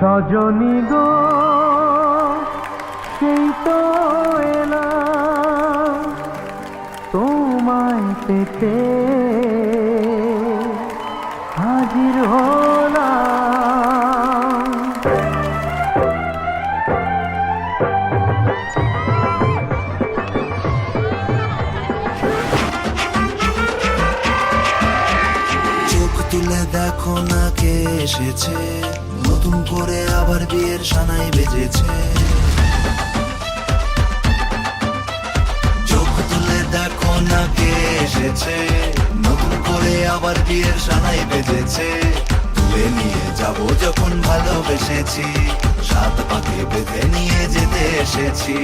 সজনী গো সেই তো এলাম তোমায় পেতে হাজির হলাম। চোখ তুলে দেখো না কে এসেছে, নতুন করে আবার বিয়ের সানাই বেজেছে। চোখ তুলে দেখো না কে এসেছে, নতুন করে আবার বিয়ের সানাই বেজেছে। তুলে নিয়ে যাব যখন ভালোবেসেছি, সাত পাকে বেঁধে নিয়ে যেতে এসেছি।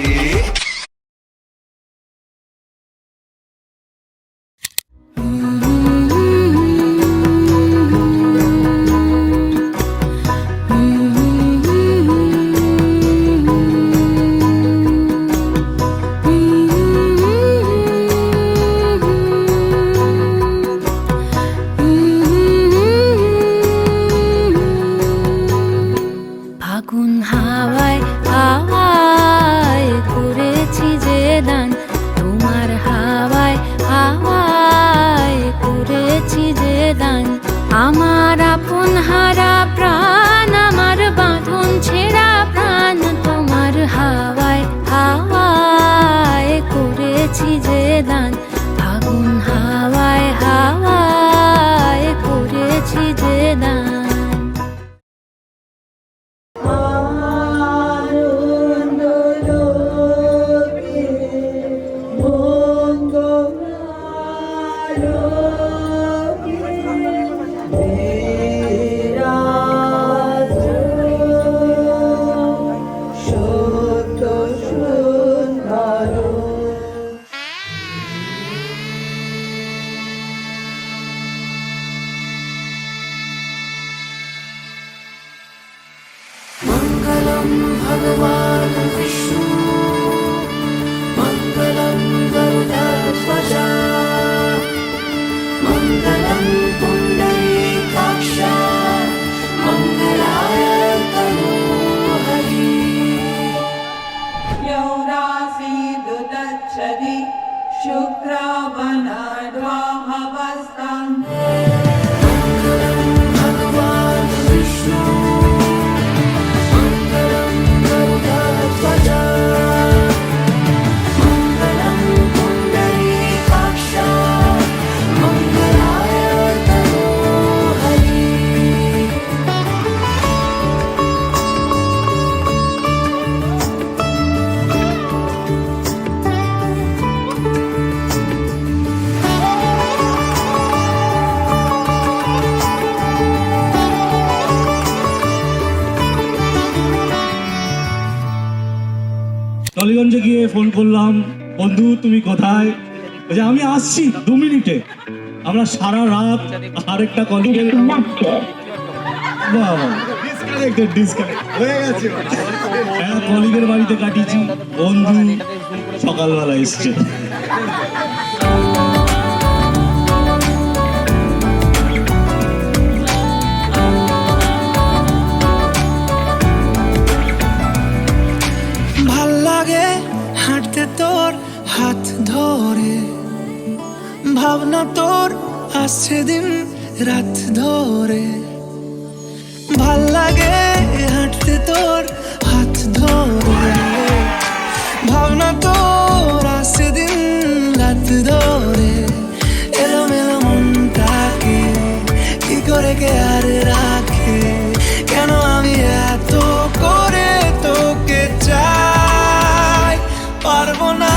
ফাগুন হাওয়ায় হাওয়ায় করেছি যে দান, তোমার হাওয়ায় হাওয়ায় করেছি যে দান। আমার আপন হারা প্রাণ, আমার বাঁধন ছেঁড়া প্রাণ, তোমার হাওয়ায় হাওয়ায় করেছি যে দান। ফাগুন হাওয়ায় হাওয়ায় করেছি যে দান। मङ्गलं भगवान् विष्णु, मङ्गलं गरुडध्वज, मङ्गलं पुण्डरीकाक्ष, मङ्गलाय तनोहरि। यौरासीदुदच्छति शुक्रवनद्वाहवस्तम्। मङ्गलं भगवान् विष्णु, मङ्गलं गरुडध्वज, मङ्गलं पुण्डरीकाक्ष, मङ्गलाय तनोहरि। টলিগঞ্জে গিয়ে ফোন করলাম, বন্ধু তুমি কোথায়? বলছে আমি আসছি 2 মিনিটে। আমরা সারা রাত আরেকটা কলিগের কলিগের বাড়িতে কাটিয়েছি। বন্ধু সকালবেলা এসছে। ভাল লাগে হাঁটতে তোর হাত ধরে, ভাবনা তোর আসছে দিন রাত ধরে। ভাল লাগে হাঁটতে তোর হাত ধরে, ভাবনা তোর আসছে দিন রাত ধরে। এলোমেলো মনটাকে কি করে কে আর রাখে, কেন আমি এত করে তোকে চাই, পারবো না